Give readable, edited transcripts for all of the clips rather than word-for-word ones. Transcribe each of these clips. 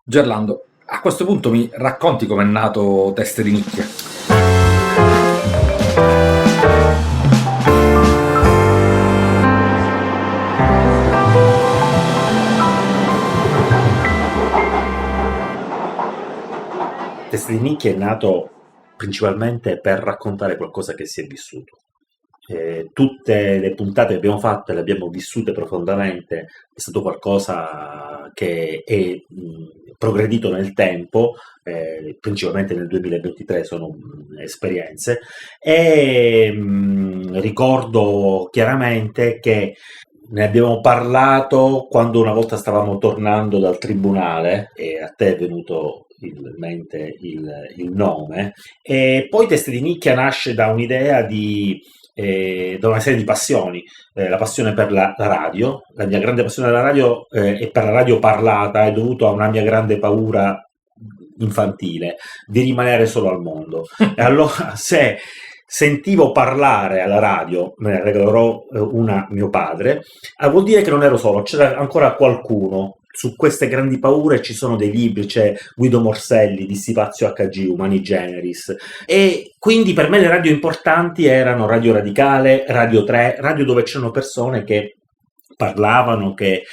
Gerlando, a questo punto mi racconti com'è nato Teste di Nicchia? Teste di Nicchia è nato principalmente per raccontare qualcosa che si è vissuto. Tutte le puntate che abbiamo fatto le abbiamo vissute profondamente, è stato qualcosa che è progredito nel tempo, principalmente nel 2023 sono esperienze, e ricordo chiaramente che ne abbiamo parlato quando una volta stavamo tornando dal tribunale e a te è venuto in mente il nome, e poi Teste di Nicchia nasce da un'idea da una serie di passioni, la passione per la radio, la mia grande passione della radio e per la radio parlata è dovuto a una mia grande paura infantile di rimanere solo al mondo. E allora se sentivo parlare alla radio, me ne regalerò una mio padre, vuol dire che non ero solo, c'era ancora qualcuno. Su queste grandi paure ci sono dei libri, c'è Guido Morselli, Dissipazio HG, Humani Generis, e quindi per me le radio importanti erano Radio Radicale, Radio 3, radio dove c'erano persone che parlavano, che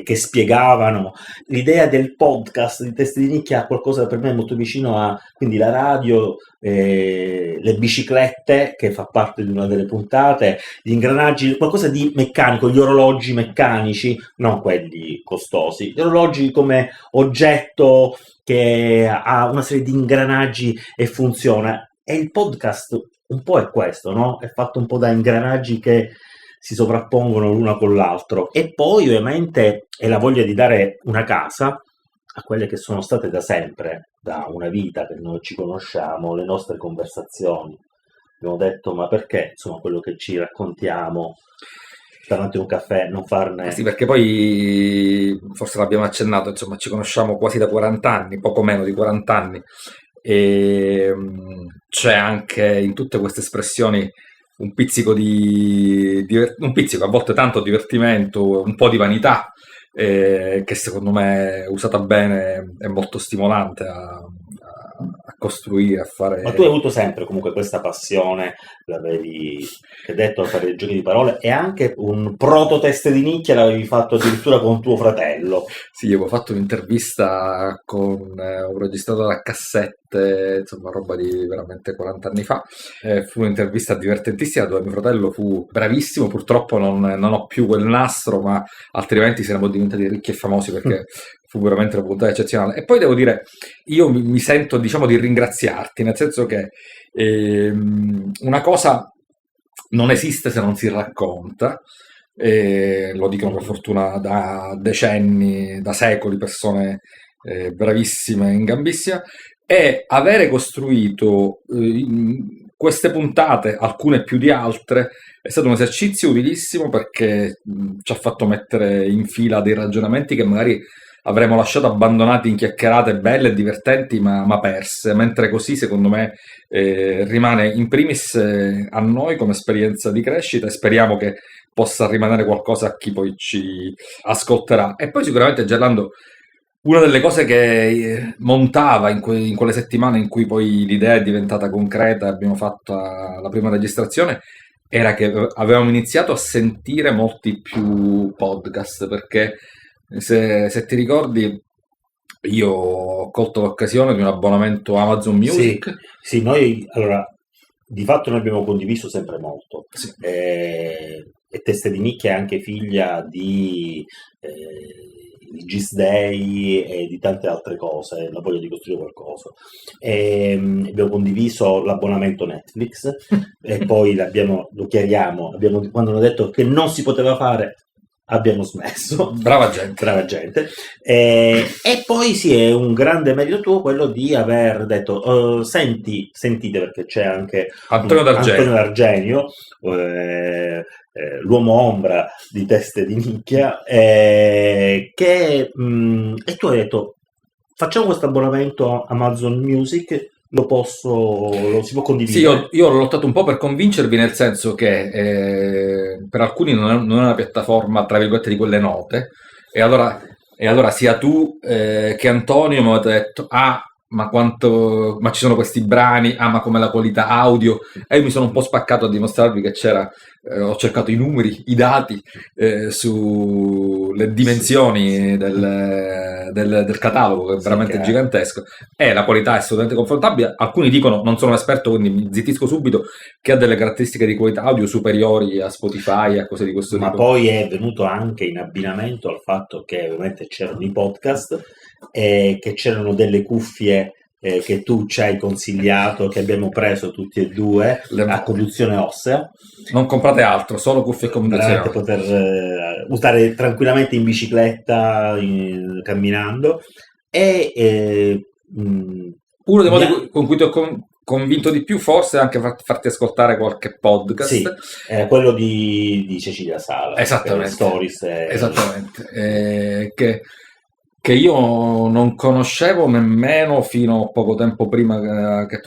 spiegavano. L'idea del podcast di Teste di Nicchia ha qualcosa per me molto vicino a quindi la radio, le biciclette che fa parte di una delle puntate, gli ingranaggi, qualcosa di meccanico, gli orologi meccanici, non quelli costosi, gli orologi come oggetto che ha una serie di ingranaggi e funziona. E il podcast un po' è questo, no? È fatto un po' da ingranaggi che si sovrappongono l'una con l'altro, e poi ovviamente è la voglia di dare una casa a quelle che sono state da sempre, da una vita che noi ci conosciamo, le nostre conversazioni. Abbiamo detto, ma perché insomma quello che ci raccontiamo davanti a un caffè non farne... Sì, perché poi forse l'abbiamo accennato, insomma, ci conosciamo quasi da 40 anni, poco meno di 40 anni, e c'è anche in tutte queste espressioni un pizzico un pizzico, a volte tanto divertimento, un po' di vanità, che secondo me usata bene è molto stimolante a costruire, a fare. Ma tu hai avuto sempre comunque questa passione, l'avevi detto, per i giochi di parole, e anche un proto Teste di Nicchia l'avevi fatto addirittura con tuo fratello. Sì, io avevo fatto un'intervista ho registrato da cassette, insomma, roba di veramente 40 anni fa. Fu un'intervista divertentissima dove mio fratello fu bravissimo. Purtroppo non ho più quel nastro, ma altrimenti saremmo diventati ricchi e famosi perché fu veramente una puntata eccezionale. E poi devo dire, io mi sento, diciamo, di ringraziarti, nel senso che una cosa non esiste se non si racconta. Lo dicono per fortuna da decenni, da secoli, persone bravissime in gambissima, e avere costruito queste puntate, alcune più di altre, è stato un esercizio utilissimo perché ci ha fatto mettere in fila dei ragionamenti che magari avremmo lasciato abbandonati in chiacchierate belle e divertenti, ma perse, mentre così secondo me rimane in primis a noi come esperienza di crescita, e speriamo che possa rimanere qualcosa a chi poi ci ascolterà. E poi sicuramente, Gerlando, una delle cose che montava in quelle settimane in cui poi l'idea è diventata concreta e abbiamo fatto la prima registrazione era che avevamo iniziato a sentire molti più podcast, perché se ti ricordi io ho colto l'occasione di un abbonamento Amazon Music. Sì, noi allora di fatto noi abbiamo condiviso sempre molto. Sì. E Teste di Nicchia è anche figlia di Gis Day e di tante altre cose, la voglia di costruire qualcosa. Abbiamo condiviso l'abbonamento Netflix e poi lo chiariamo, quando hanno detto che non si poteva fare abbiamo smesso. Brava gente. E poi sì, è un grande merito tuo quello di aver detto sentite, perché c'è anche Antonio D'Argenio, l'uomo ombra di Teste di Nicchia, e tu hai detto facciamo questo abbonamento a Amazon Music, lo si può condividere. Sì, io ho lottato un po' per convincervi, nel senso che per alcuni non è una piattaforma, tra virgolette, di quelle note, e allora e allora sia tu che Antonio mi avete detto ma ci sono questi brani, ma come la qualità audio, e io mi sono un po' spaccato a dimostrarvi che c'era, ho cercato i numeri, i dati sulle dimensioni del catalogo, che è veramente gigantesco, e la qualità è assolutamente confrontabile. Alcuni dicono, non sono un esperto quindi mi zittisco subito, che ha delle caratteristiche di qualità audio superiori a Spotify, a cose di questo tipo. Ma poi è venuto anche in abbinamento al fatto che ovviamente c'erano i podcast e che c'erano delle cuffie che tu ci hai consigliato, che abbiamo preso tutti e due a conduzione ossea. Non comprate altro, solo cuffie a conduzione per poter usare tranquillamente in bicicletta, camminando. E uno dei modi con cui ti ho convinto di più forse è anche farti ascoltare qualche podcast. Sì, quello di Cecilia Sala. Esattamente. Stories esattamente. Che io non conoscevo nemmeno fino a poco tempo prima che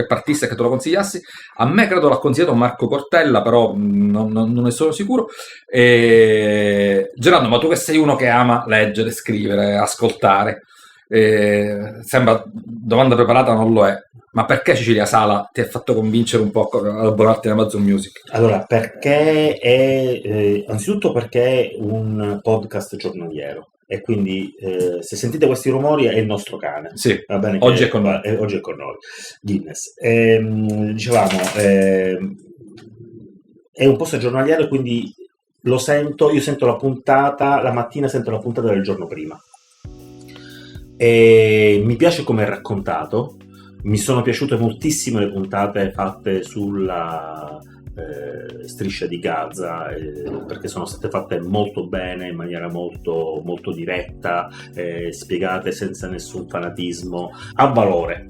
partisse e che te lo consigliassi. A me credo l'ha consigliato Marco Cortella, però non ne sono sicuro. Gerardo, ma tu che sei uno che ama leggere, scrivere, ascoltare, sembra domanda preparata, non lo è, ma perché Cecilia Sala ti ha fatto convincere un po' ad abbonarti in Amazon Music? Allora, perché anzitutto perché è un podcast giornaliero e quindi se sentite questi rumori è il nostro cane. Sì, va bene, oggi è con noi. Oggi è con noi, Guinness. Dicevamo, è un post giornaliero, quindi io sento la puntata, la mattina sento la puntata del giorno prima. E mi piace come è raccontato, mi sono piaciute moltissimo le puntate fatte sulla striscia di Gaza, perché sono state fatte molto bene, in maniera molto, molto diretta, spiegate senza nessun fanatismo, a valore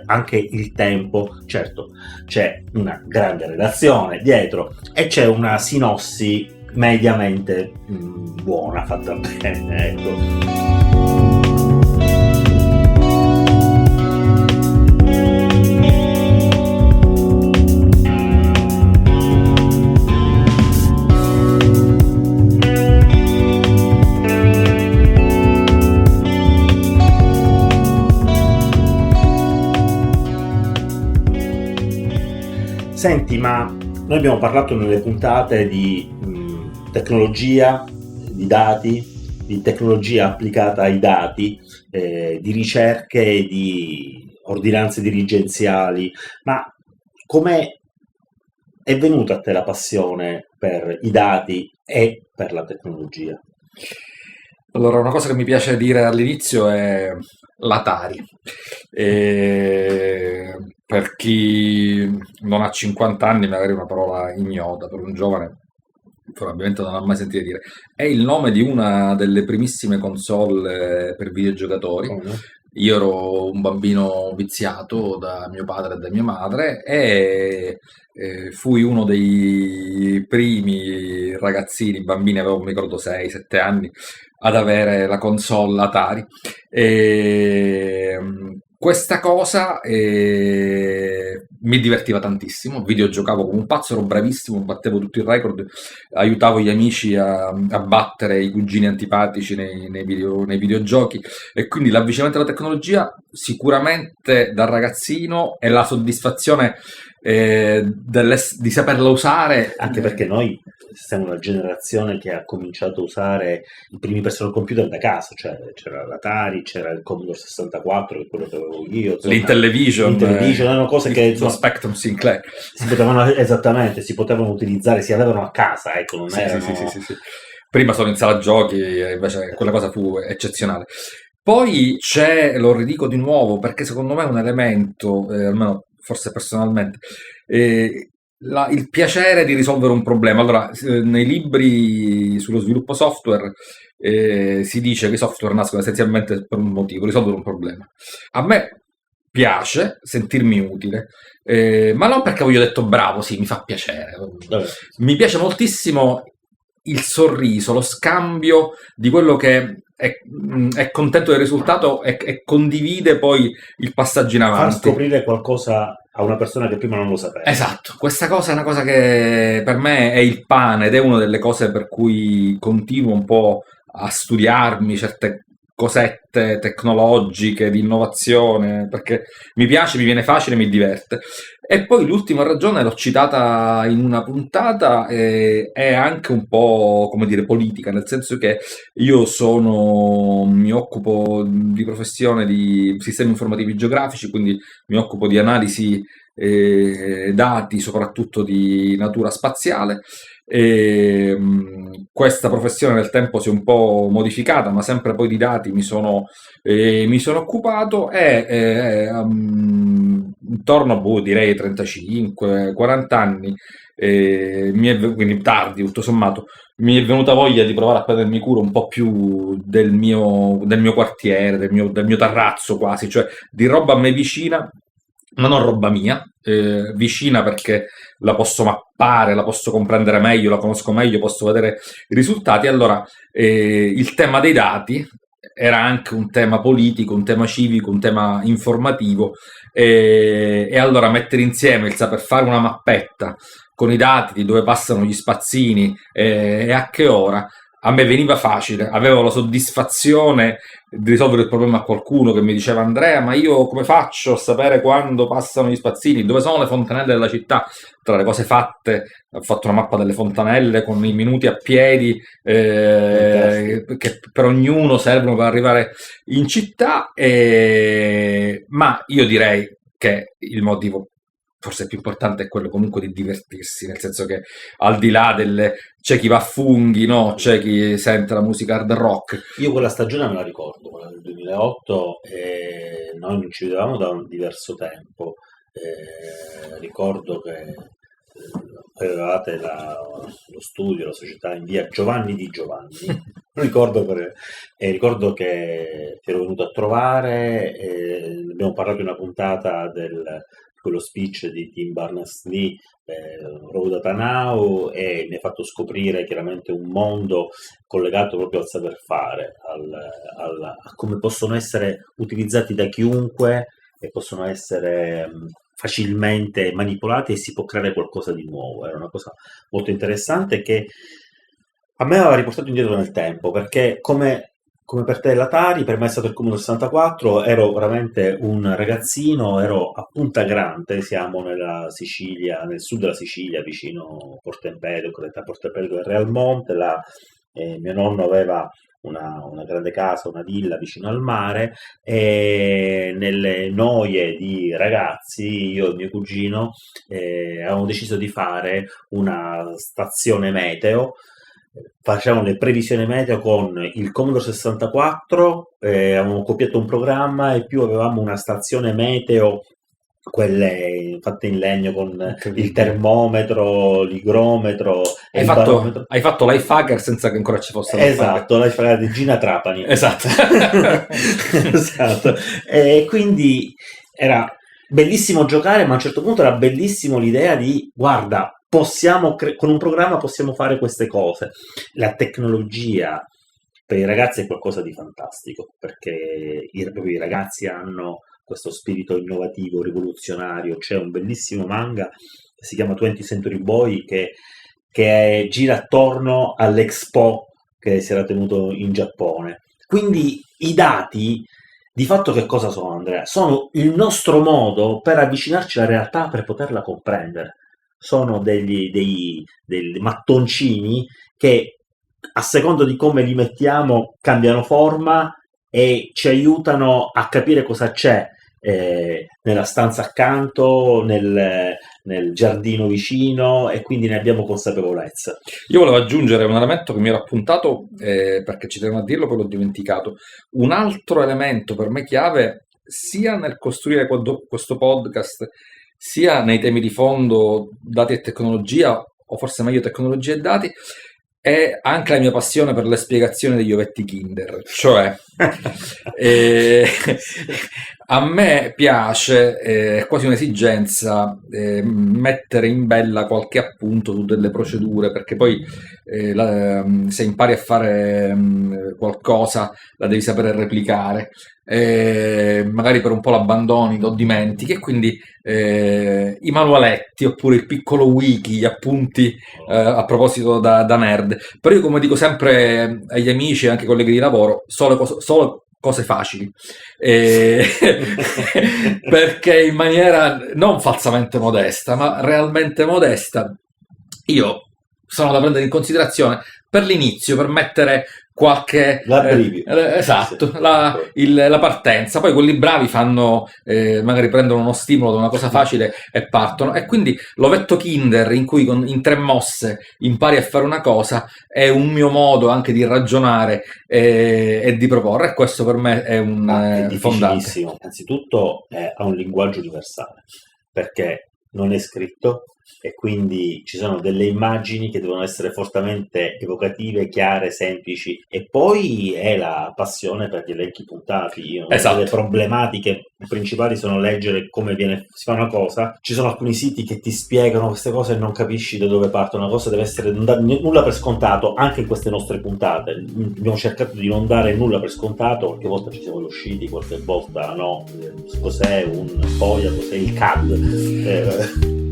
anche il tempo. Certo, c'è una grande redazione dietro e c'è una sinossi mediamente buona, fatta bene, ecco. Senti, ma noi abbiamo parlato nelle puntate di tecnologia, di dati, di tecnologia applicata ai dati, di ricerche, di ordinanze dirigenziali, ma come è venuta a te la passione per i dati e per la tecnologia? Allora, una cosa che mi piace dire all'inizio è l'Atari. Per chi non ha 50 anni, magari è una parola ignota, per un giovane probabilmente non ha mai sentito dire. È il nome di una delle primissime console per videogiocatori. Io ero un bambino viziato da mio padre e da mia madre e fui uno dei primi ragazzini, bambini, avevo mi ricordo 6-7 anni, ad avere la console Atari. Questa cosa mi divertiva tantissimo, videogiocavo come un pazzo, ero bravissimo, battevo tutti i record, aiutavo gli amici a battere i cugini antipatici nei videogiochi, e quindi l'avvicinamento alla tecnologia sicuramente da ragazzino e la soddisfazione di saperla usare. Anche perché noi siamo una generazione che ha cominciato a usare i primi personal computer da casa, cioè c'era l'Atari, c'era il Commodore 64, che è quello che avevo io, l'Intellivision, erano cose che lo Spectrum Sinclair si potevano utilizzare, si avevano a casa, ecco, non erano... Sì. Prima solo in sala giochi, invece quella cosa fu eccezionale. Poi lo ridico di nuovo perché secondo me è un elemento, almeno forse personalmente, il piacere di risolvere un problema. Allora, nei libri sullo sviluppo software si dice che i software nascono essenzialmente per un motivo, risolvere un problema. A me piace sentirmi utile, ma non perché ho detto bravo, sì, mi fa piacere. Mi piace moltissimo il sorriso, lo scambio di quello che è contento del risultato e condivide poi il passaggio in avanti. Far scoprire qualcosa a una persona che prima non lo sapeva. Esatto, questa cosa è una cosa che per me è il pane ed è una delle cose per cui continuo un po' a studiarmi certe cosette tecnologiche di innovazione, perché mi piace, mi viene facile, mi diverte. E poi l'ultima ragione l'ho citata in una puntata, è anche un po', come dire, politica, nel senso che mi occupo di professione di sistemi informativi geografici, quindi mi occupo di analisi dati, soprattutto di natura spaziale. Questa professione nel tempo si è un po' modificata, ma sempre poi di dati mi sono occupato e intorno a direi 35-40 anni, quindi tardi tutto sommato, mi è venuta voglia di provare a prendermi cura un po' più del mio quartiere, del mio terrazzo quasi, cioè di roba a me vicina, ma non roba mia, vicina perché la posso mappare, la posso comprendere meglio, la conosco meglio, posso vedere i risultati. Allora, il tema dei dati era anche un tema politico, un tema civico, un tema informativo, e allora mettere insieme il saper fare una mappetta con i dati di dove passano gli spazzini e a che ora, a me veniva facile, avevo la soddisfazione di risolvere il problema a qualcuno che mi diceva: Andrea, ma io come faccio a sapere quando passano gli spazzini, dove sono le fontanelle della città? Tra le cose fatte, ho fatto una mappa delle fontanelle con i minuti a piedi che per ognuno servono per arrivare in città, ma io direi che il motivo forse più importante è quello comunque di divertirsi, nel senso che al di là c'è chi va a funghi, no? C'è chi sente la musica hard rock. Io quella stagione me la ricordo, quella del 2008, e noi non ci vedevamo da un diverso tempo. Ricordo che avevate lo studio, la società in via Giovanni di Giovanni. ricordo che ti ero venuto a trovare, abbiamo parlato in una puntata quello speech di Tim Berners-Lee, Road Data Now, e mi ha fatto scoprire chiaramente un mondo collegato proprio al saper fare, a come possono essere utilizzati da chiunque e possono essere facilmente manipolati e si può creare qualcosa di nuovo. Era una cosa molto interessante che a me aveva riportato indietro nel tempo, perché come per te l'Atari, per me è stato il Commodore 64, ero veramente un ragazzino, ero a Punta Grande, siamo nella Sicilia, nel sud della Sicilia, vicino Porto Empedocle, tra Porto Empedocle e Realmonte. Mio nonno aveva una grande casa, una villa vicino al mare, e nelle noie di ragazzi, io e mio cugino avevamo deciso di fare una stazione meteo. Facevamo le previsioni meteo con il Commodore 64, avevamo copiato un programma e più avevamo una stazione meteo, quelle fatte in legno con il termometro, l'igrometro e il barometro. Hai fatto Life Hacker senza che ancora ci fosse esatto, Life Hacker di Gina Trapani. Esatto. Esatto. E quindi era bellissimo giocare, ma a un certo punto era bellissimo l'idea di: guarda, con un programma possiamo fare queste cose. La tecnologia per i ragazzi è qualcosa di fantastico, perché proprio i ragazzi hanno questo spirito innovativo, rivoluzionario. C'è un bellissimo manga che si chiama 20th Century Boy che gira attorno all'Expo che si era tenuto in Giappone. Quindi i dati di fatto che cosa sono, Andrea? Sono il nostro modo per avvicinarci alla realtà, per poterla comprendere. Sono dei mattoncini che, a seconda di come li mettiamo, cambiano forma e ci aiutano a capire cosa c'è nella stanza accanto, nel giardino vicino, e quindi ne abbiamo consapevolezza. Io volevo aggiungere un elemento che mi ero appuntato, perché ci tenevo a dirlo, poi l'ho dimenticato. Un altro elemento per me chiave, sia nel costruire questo podcast, sia nei temi di fondo dati e tecnologia, o forse meglio tecnologia e dati, è anche la mia passione per le spiegazioni degli ovetti Kinder. Cioè, E a me piace, è quasi un'esigenza, mettere in bella qualche appunto su delle procedure, perché poi se impari a fare qualcosa la devi sapere replicare. Magari per un po' l'abbandoni, lo dimentichi, e quindi i manualetti oppure il piccolo wiki, gli appunti a proposito da nerd. Però io, come dico sempre agli amici e anche ai colleghi di lavoro, solo cose facili. Eh, perché in maniera non falsamente modesta, ma realmente modesta, io sono da prendere in considerazione per l'inizio, per mettere qualche esatto, la partenza. Poi quelli bravi fanno magari prendono uno stimolo da una cosa facile e partono, e quindi l'ovetto Kinder in cui in 3 mosse impari a fare una cosa è un mio modo anche di ragionare e di proporre, e questo per me è un è fondante. difficilissimo. Anzitutto ha un linguaggio universale, perché non è scritto, e quindi ci sono delle immagini che devono essere fortemente evocative, chiare, semplici, e poi è la passione per gli elenchi puntati. Esatto. Le problematiche principali sono leggere come si fa una cosa. Ci sono alcuni siti che ti spiegano queste cose e non capisci da dove parte una cosa, deve essere non dare nulla per scontato. Anche in queste nostre puntate abbiamo cercato di non dare nulla per scontato, qualche volta ci siamo riusciti, qualche volta no. Cos'è un FOIA, cos'è il CAD?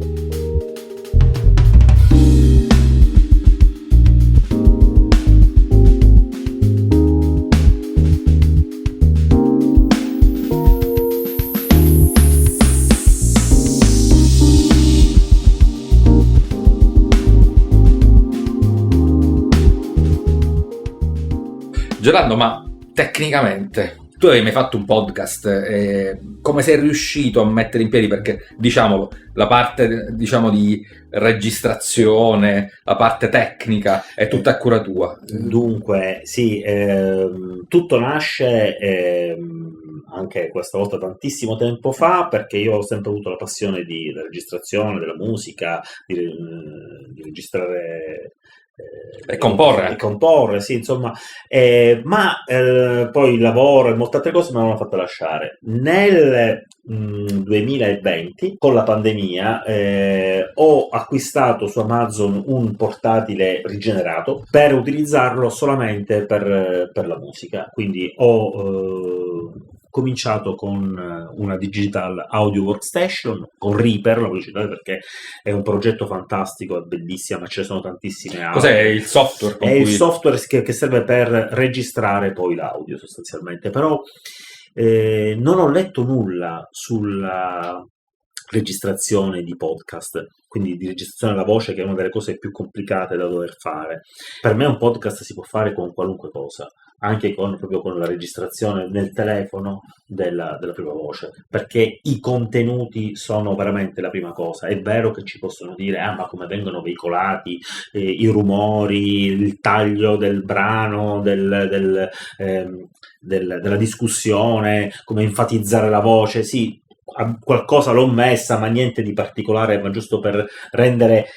Gerardo, ma tecnicamente tu avevi mai fatto un podcast? Come sei riuscito a mettere in piedi? Perché, diciamolo, la parte, diciamo, di registrazione, la parte tecnica è tutta a cura tua. Dunque, sì, tutto nasce anche questa volta tantissimo tempo fa, perché io ho sempre avuto la passione della registrazione, della musica, di registrare E comporre. E comporre, sì, insomma, ma poi il lavoro e molte altre cose mi hanno fatto lasciare. Nel 2020, con la pandemia, ho acquistato su Amazon un portatile rigenerato per utilizzarlo solamente per la musica. Quindi ho cominciato con una Digital Audio Workstation, con Reaper, la voglio citare perché è un progetto fantastico, è bellissima, ma ce ne sono tantissime audio. Cos'è il software? È il software che serve per registrare poi l'audio sostanzialmente, però non ho letto nulla sulla registrazione di podcast, quindi di registrazione della voce, che è una delle cose più complicate da dover fare. Per me un podcast si può fare con qualunque cosa, anche proprio con la registrazione nel telefono della propria voce, perché i contenuti sono veramente la prima cosa. È vero che ci possono dire ma come vengono veicolati i rumori, il taglio del brano, della discussione, come enfatizzare la voce. Sì, qualcosa l'ho messa, ma niente di particolare, ma giusto per rendere,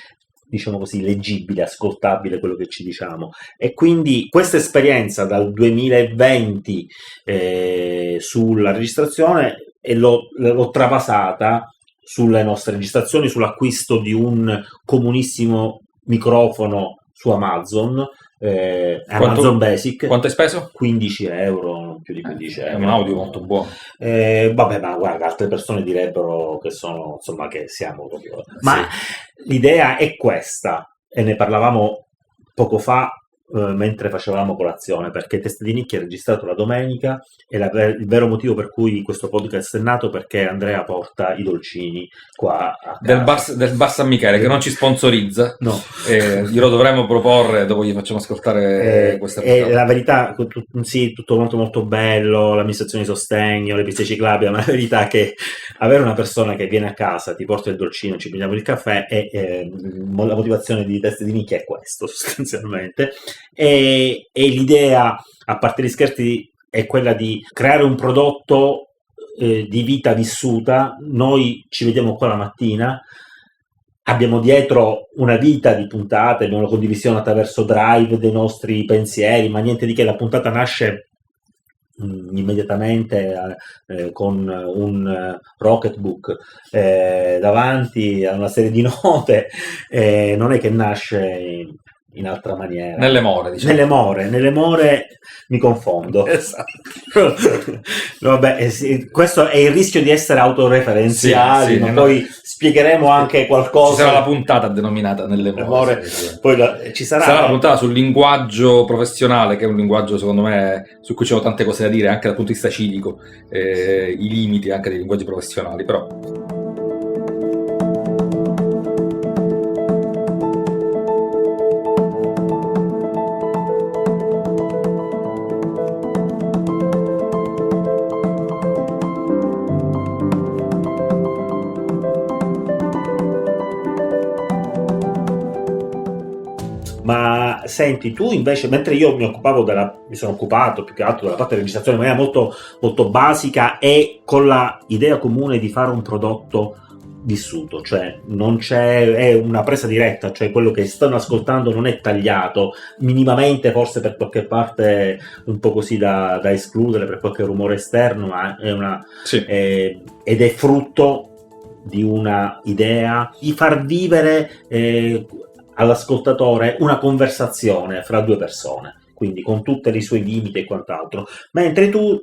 diciamo così, leggibile, ascoltabile quello che ci diciamo. E quindi questa esperienza dal 2020 sulla registrazione, e l'ho travasata sulle nostre registrazioni, sull'acquisto di un comunissimo microfono su Amazon, Amazon Basic. Quanto hai speso? 15 euro, non più di 15 euro. È un audio molto buono. Vabbè, ma guarda, altre persone direbbero che sono, insomma, che siamo proprio. Ma sì, l'idea è questa, e ne parlavamo poco fa mentre facevamo colazione, perché Teste di Nicchia è registrato la domenica, e il vero motivo per cui questo podcast è nato, perché Andrea porta i dolcini qua a casa. Del bar San Michele, che non ci sponsorizza. No. Glielo dovremmo proporre, dopo gli facciamo ascoltare questa puntata. La verità, sì, tutto molto molto bello, l'amministrazione di sostegno, le piste ciclabili, ma la verità è che avere una persona che viene a casa, ti porta il dolcino, ci prendiamo il caffè, e la motivazione di Teste di Nicchia è questo, sostanzialmente. E l'idea, a parte gli scherzi, è quella di creare un prodotto di vita vissuta. Noi ci vediamo qua la mattina, abbiamo dietro una vita di puntate, abbiamo la condivisione attraverso Drive dei nostri pensieri, ma niente di che. La puntata nasce immediatamente con un Rocketbook davanti a una serie di note, non è che nasce in altra maniera. Nelle more, diciamo. Nelle more mi confondo. Esatto. Vabbè, sì, questo è il rischio di essere autoreferenziali, Sì, ma no. poi spiegheremo anche Ci qualcosa. sarà la puntata denominata Nelle more. Poi ci Sarà la puntata sul linguaggio professionale, che è un linguaggio secondo me su cui ci sono tante cose da dire anche dal punto di vista civico, i limiti anche dei linguaggi professionali, però. Ma senti, tu invece, mentre io mi sono occupato più che altro della parte di registrazione in maniera molto, molto basica e con la idea comune di fare un prodotto vissuto, cioè non c'è, è una presa diretta, cioè quello che stanno ascoltando non è tagliato minimamente, forse per qualche parte un po' così da escludere per qualche rumore esterno, ma è una Sì. ed è frutto di una idea di far vivere all'ascoltatore una conversazione fra due persone, quindi con tutti i suoi limiti e quant'altro, mentre tu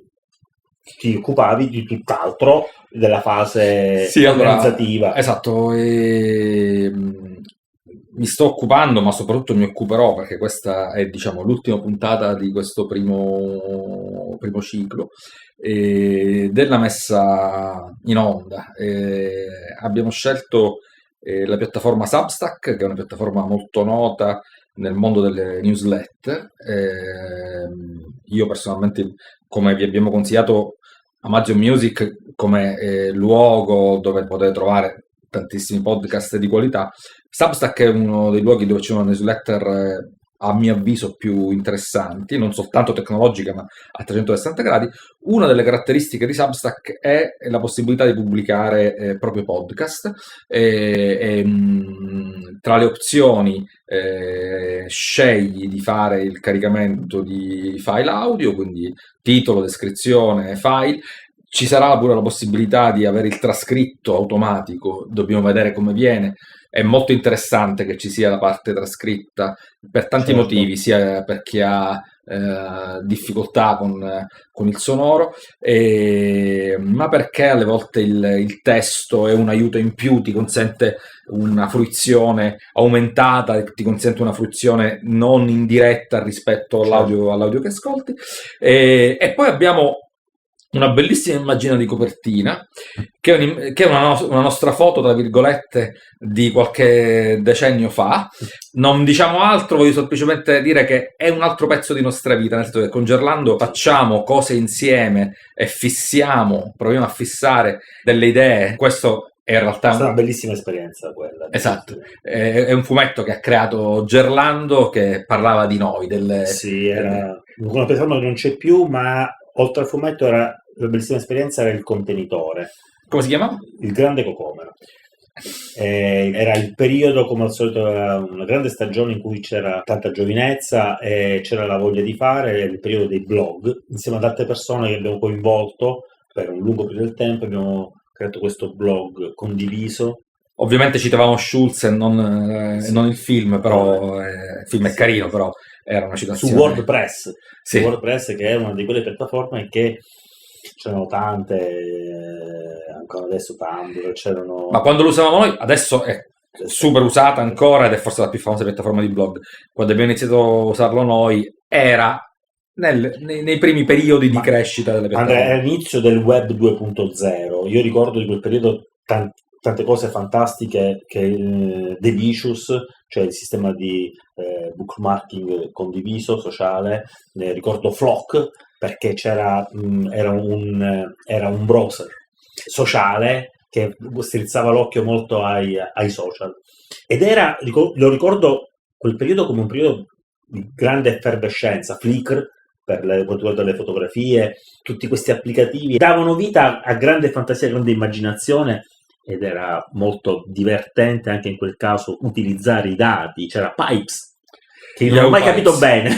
ti occupavi di tutt'altro, della fase organizzativa. Esatto, mi sto occupando, ma soprattutto mi occuperò, perché questa è, diciamo, l'ultima puntata di questo primo ciclo, della messa in onda. Abbiamo scelto la piattaforma Substack, che è una piattaforma molto nota nel mondo delle newsletter. Io personalmente, come vi abbiamo consigliato, Amazon Music come luogo dove potete trovare tantissimi podcast di qualità. Substack è uno dei luoghi dove c'è una newsletter a mio avviso più interessanti, non soltanto tecnologica ma a 360 gradi. Una delle caratteristiche di Substack è la possibilità di pubblicare proprio podcast. Tra le opzioni scegli di fare il caricamento di file audio, quindi titolo, descrizione, file. Ci sarà pure la possibilità di avere il trascritto automatico, dobbiamo vedere come viene. È molto interessante che ci sia la parte trascritta per tanti motivi, sia per chi ha difficoltà con il sonoro, ma perché alle volte il testo è un aiuto in più, ti consente una fruizione aumentata, ti consente una fruizione non indiretta rispetto all'audio che ascolti. E poi abbiamo una bellissima immagine di copertina che è una nostra foto, tra virgolette, di qualche decennio fa. Non diciamo altro, voglio semplicemente dire che è un altro pezzo di nostra vita, nel senso che con Gerlando facciamo cose insieme e proviamo a fissare delle idee. Questo è in realtà una bellissima esperienza quella. Esatto, è un fumetto che ha creato Gerlando, che parlava di noi. Sì, era una piattaforma che non c'è più, ma oltre al fumetto la bellissima esperienza era il contenitore. Come si chiamava? Il Grande Cocomero. Era il periodo, come al solito, era una grande stagione in cui c'era tanta giovinezza e c'era la voglia di fare, il periodo dei blog. Insieme ad altre persone che abbiamo coinvolto per un lungo periodo di tempo abbiamo creato questo blog condiviso. Ovviamente citavamo Schulz e non il film, però il film è carino, però era una citazione. Su WordPress, su WordPress, che è una di quelle piattaforme che c'erano tante, ancora adesso Tumblr, c'erano... Ma quando lo usavamo noi, adesso è super usata ancora ed è forse la più famosa piattaforma di blog. Quando abbiamo iniziato a usarlo noi era nei primi periodi di crescita delle piattaforme. Andrea, era l'inizio del web 2.0, io ricordo di quel periodo tante cose fantastiche, che Delicious, cioè il sistema di bookmarking condiviso, sociale, ricordo Flock, perché era un browser sociale che strizzava l'occhio molto ai social, ed era, lo ricordo quel periodo come un periodo di grande effervescenza. Flickr, per quanto riguarda le fotografie, tutti questi applicativi davano vita a grande fantasia, grande immaginazione, ed era molto divertente anche in quel caso utilizzare i dati. C'era Pipes. che non ho mai capito bene.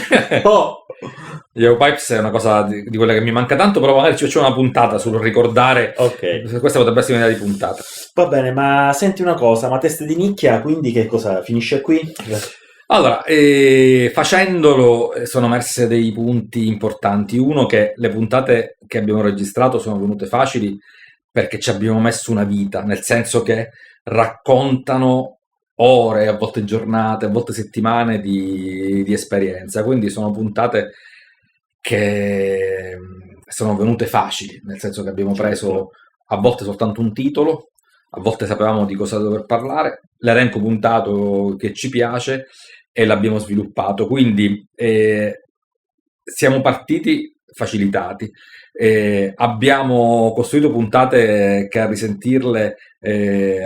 Yellow Pipes è una cosa di quella che mi manca tanto, però magari ci facciamo una puntata sul ricordare. Ok. Questa potrebbe essere un'idea di puntata. Va bene, ma senti una cosa, ma test di nicchia, quindi che cosa finisce qui? Allora, facendolo sono emerse dei punti importanti. Uno, che le puntate che abbiamo registrato sono venute facili perché ci abbiamo messo una vita, nel senso che raccontano ore, a volte giornate, a volte settimane di esperienza. Quindi sono puntate che sono venute facili, nel senso che abbiamo preso a volte soltanto un titolo, a volte sapevamo di cosa dover parlare, l'elenco puntato che ci piace e l'abbiamo sviluppato. Quindi siamo partiti facilitati. Abbiamo costruito puntate che a risentirle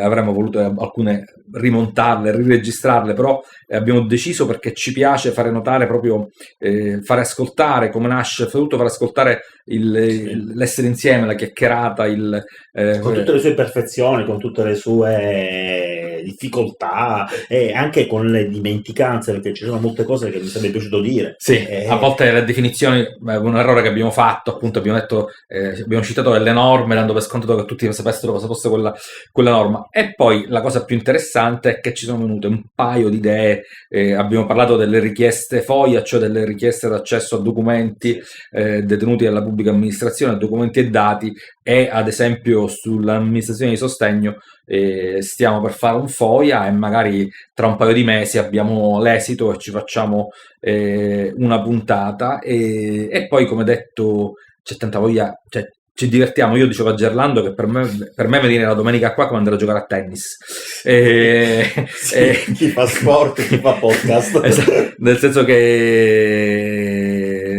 avremmo voluto alcune rimontarle, riregistrarle, però abbiamo deciso, perché ci piace fare notare proprio, fare ascoltare come nasce, soprattutto fare ascoltare l'essere insieme, la chiacchierata, con tutte le sue imperfezioni, con tutte le sue difficoltà e anche con le dimenticanze, perché ci sono molte cose che mi sarebbe piaciuto dire. Sì, a volte le definizioni, un errore che abbiamo fatto, appunto abbiamo detto, abbiamo citato delle norme dando per scontato che tutti sapessero cosa fosse quella norma. E poi la cosa più interessante è che ci sono venute un paio di idee. Abbiamo parlato delle richieste FOIA, cioè delle richieste d'accesso a documenti detenuti dalla pubblica amministrazione, documenti e dati, e ad esempio sull'amministrazione di sostegno stiamo per fare un FOIA e magari tra un paio di mesi abbiamo l'esito e ci facciamo una puntata, e poi, come detto, c'è tanta voglia, cioè ci divertiamo. Io dicevo a Gerlando che per me venire la domenica qua come andare a giocare a tennis. Chi fa sport, chi fa podcast. Esatto, nel senso che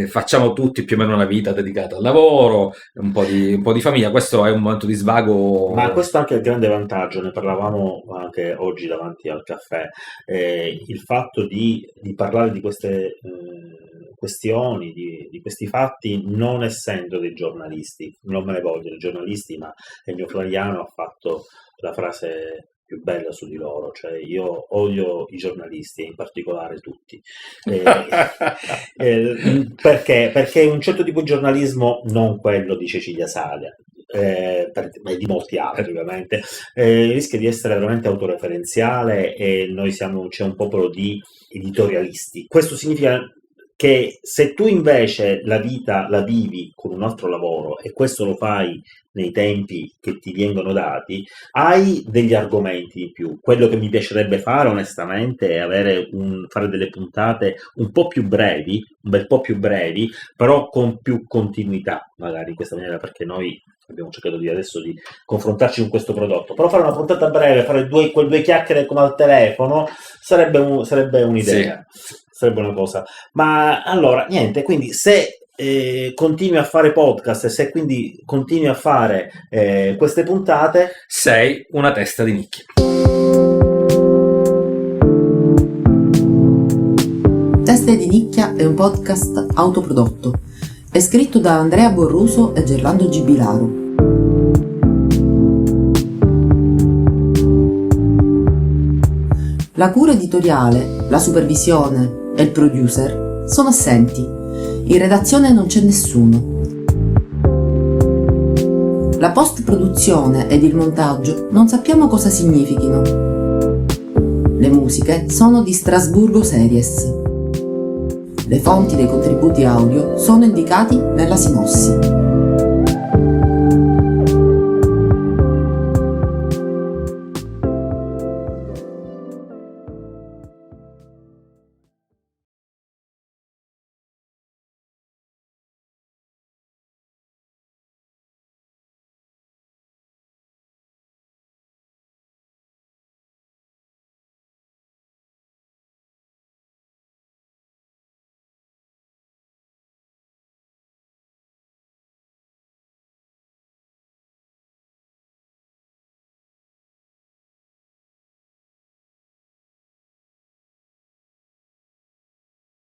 facciamo tutti più o meno una vita dedicata al lavoro, un po' di famiglia. Questo è un momento di svago. Ma questo è anche il grande vantaggio, ne parlavamo anche oggi davanti al caffè, il fatto di parlare di queste questioni, di questi fatti, non essendo dei giornalisti. Non me ne vogliono i giornalisti, ma Ennio Flaiano ha fatto la frase più bella su di loro, cioè io odio i giornalisti e in particolare tutti, perché un certo tipo di giornalismo, non quello di Cecilia Salia, e di molti altri ovviamente, rischia di essere veramente autoreferenziale, e noi c'è un popolo di editorialisti. Questo significa che se tu invece la vita la vivi con un altro lavoro, e questo lo fai nei tempi che ti vengono dati, hai degli argomenti di più. Quello che mi piacerebbe fare onestamente è fare delle puntate un po' più brevi, un bel po' più brevi, però con più continuità, magari in questa maniera, perché noi abbiamo cercato adesso di confrontarci con questo prodotto. Però fare una puntata breve, fare quel due chiacchiere come al telefono, sarebbe un'idea. Sì. Sarebbe una cosa. Ma allora, niente, quindi se continui a fare podcast, e se quindi continui a fare queste puntate, sei una testa di nicchia. Teste di nicchia è un podcast autoprodotto. È scritto da Andrea Borruso e Gerlando Gibilaro. La cura editoriale, la supervisione e il producer sono assenti. In redazione non c'è nessuno. La post-produzione ed il montaggio non sappiamo cosa significhino. Le musiche sono di Strasburgo Series. Le fonti dei contributi audio sono indicati nella sinossi.